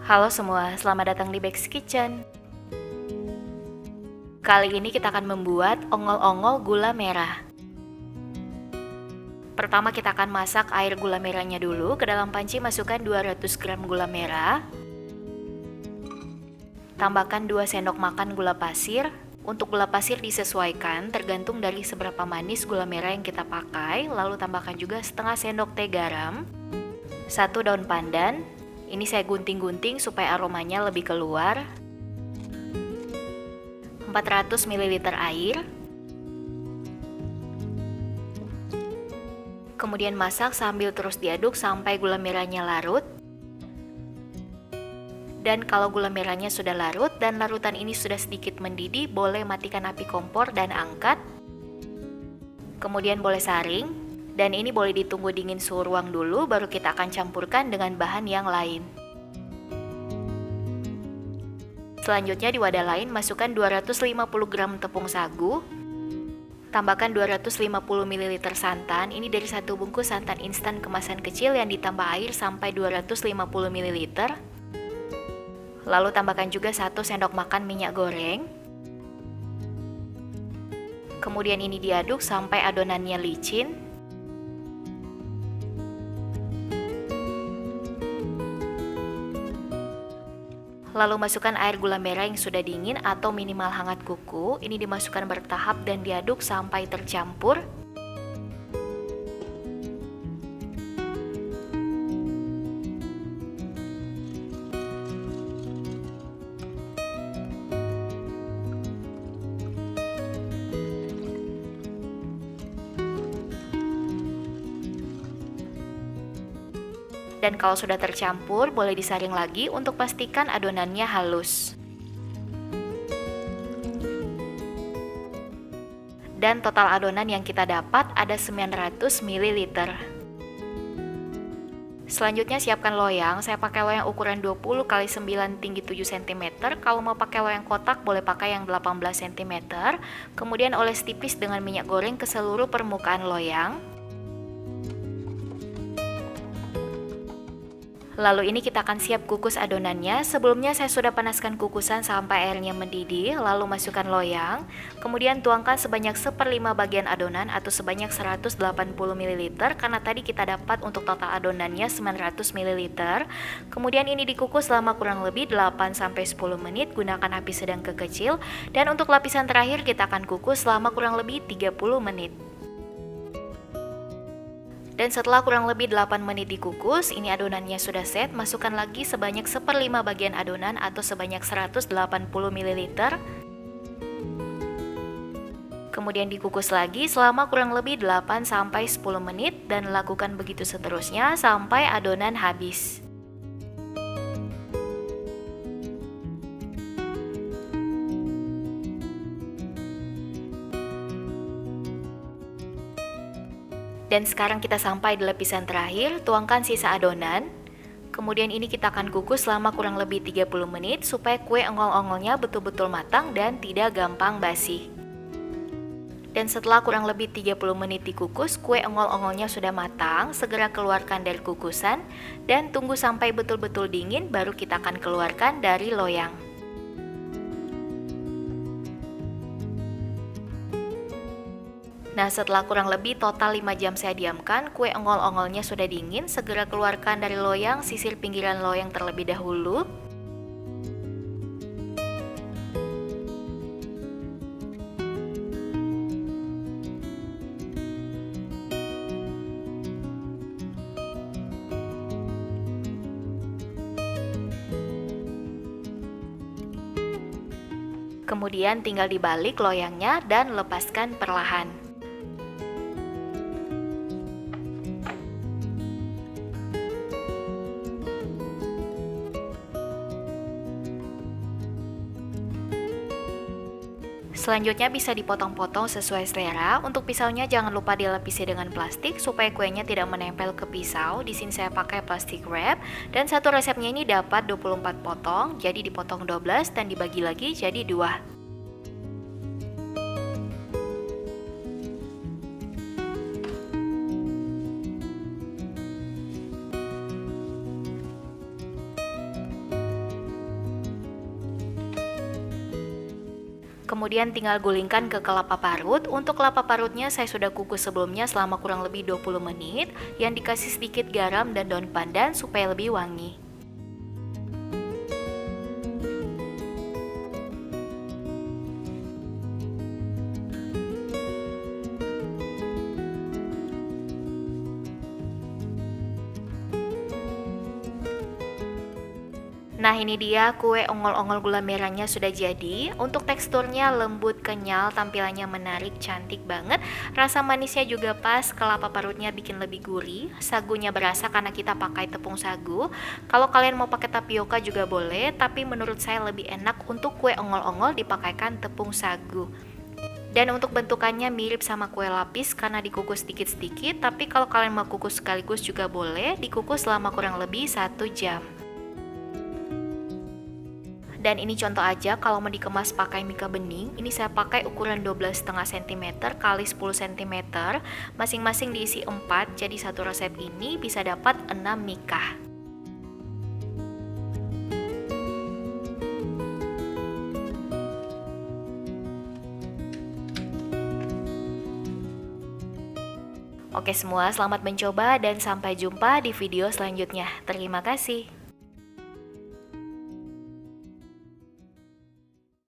Halo semua, selamat datang di Bex Kitchen. Kali ini kita akan membuat ongol-ongol gula merah. Pertama kita akan masak air gula merahnya dulu. Ke dalam panci masukkan 200 gram gula merah. Tambahkan 2 sendok makan gula pasir. Untuk gula pasir disesuaikan tergantung dari seberapa manis gula merah yang kita pakai. Lalu tambahkan juga setengah sendok teh garam, 1 daun pandan. Ini saya gunting-gunting supaya aromanya lebih keluar. 400 ml air. Kemudian masak sambil terus diaduk sampai gula merahnya larut. Dan kalau gula merahnya sudah larut dan larutan ini sudah sedikit mendidih, boleh matikan api kompor dan angkat. Kemudian boleh saring, dan ini boleh ditunggu dingin suhu ruang dulu, baru kita akan campurkan dengan bahan yang lain. Selanjutnya di wadah lain masukkan 250 gram tepung sagu. Tambahkan 250 ml santan, ini dari satu bungkus santan instan kemasan kecil yang ditambah air sampai 250 ml. Lalu tambahkan juga 1 sendok makan minyak goreng. Kemudian ini diaduk sampai adonannya licin. Lalu masukkan air gula merah yang sudah dingin atau minimal hangat kuku. Ini dimasukkan bertahap dan diaduk sampai tercampur. Dan kalau sudah tercampur, boleh disaring lagi untuk pastikan adonannya halus. Dan total adonan yang kita dapat ada 900 ml. Selanjutnya siapkan loyang. Saya pakai loyang ukuran 20 x 9 tinggi 7 cm. Kalau mau pakai loyang kotak, boleh pakai yang 18 cm. Kemudian oles tipis dengan minyak goreng ke seluruh permukaan loyang. Lalu ini kita akan siap kukus adonannya. Sebelumnya saya sudah panaskan kukusan sampai airnya mendidih. Lalu masukkan loyang. Kemudian tuangkan sebanyak 1/5 bagian adonan atau sebanyak 180 ml. Karena tadi kita dapat untuk total adonannya 900 ml. Kemudian ini dikukus selama kurang lebih 8-10 menit. Gunakan api sedang ke kecil. Dan untuk lapisan terakhir kita akan kukus selama kurang lebih 30 menit. Dan setelah kurang lebih 8 menit dikukus, ini adonannya sudah set. Masukkan lagi sebanyak 1/5 bagian adonan atau sebanyak 180 ml. Kemudian dikukus lagi selama kurang lebih 8-10 menit dan lakukan begitu seterusnya sampai adonan habis. Dan sekarang kita sampai di lapisan terakhir, tuangkan sisa adonan. Kemudian ini kita akan kukus selama kurang lebih 30 menit supaya kue ongol-ongolnya betul-betul matang dan tidak gampang basi. Dan setelah kurang lebih 30 menit dikukus, kue ongol-ongolnya sudah matang. Segera keluarkan dari kukusan dan tunggu sampai betul-betul dingin, baru kita akan keluarkan dari loyang. Nah, setelah kurang lebih total 5 jam saya diamkan, kue ongol-ongolnya sudah dingin. Segera keluarkan dari loyang, sisir pinggiran loyang terlebih dahulu. Kemudian tinggal dibalik loyangnya dan lepaskan perlahan. Selanjutnya bisa dipotong-potong sesuai selera. Untuk pisaunya jangan lupa dilapisi dengan plastik supaya kuenya tidak menempel ke pisau. Di sini saya pakai plastik wrap dan satu resepnya ini dapat 24 potong, jadi dipotong 12 dan dibagi lagi jadi 2. Kemudian tinggal gulingkan ke kelapa parut. Untuk kelapa parutnya saya sudah kukus sebelumnya selama kurang lebih 20 menit, yang dikasih sedikit garam dan daun pandan supaya lebih wangi. Nah, ini dia kue ongol-ongol gula merahnya sudah jadi. Untuk teksturnya lembut, kenyal, tampilannya menarik, cantik banget. Rasa manisnya juga pas, kelapa parutnya bikin lebih gurih. Sagunya berasa karena kita pakai tepung sagu. Kalau kalian mau pakai tapioka juga boleh, tapi menurut saya lebih enak untuk kue ongol-ongol dipakaikan tepung sagu. Dan untuk bentukannya mirip sama kue lapis karena dikukus sedikit-sedikit, tapi kalau kalian mau kukus sekaligus juga boleh, dikukus selama kurang lebih 1 jam. Dan ini contoh aja kalau mau dikemas pakai mika bening, ini saya pakai ukuran 12,5 cm kali 10 cm, masing-masing diisi 4, jadi satu resep ini bisa dapat 6 mika. Oke semua, selamat mencoba dan sampai jumpa di video selanjutnya. Terima kasih.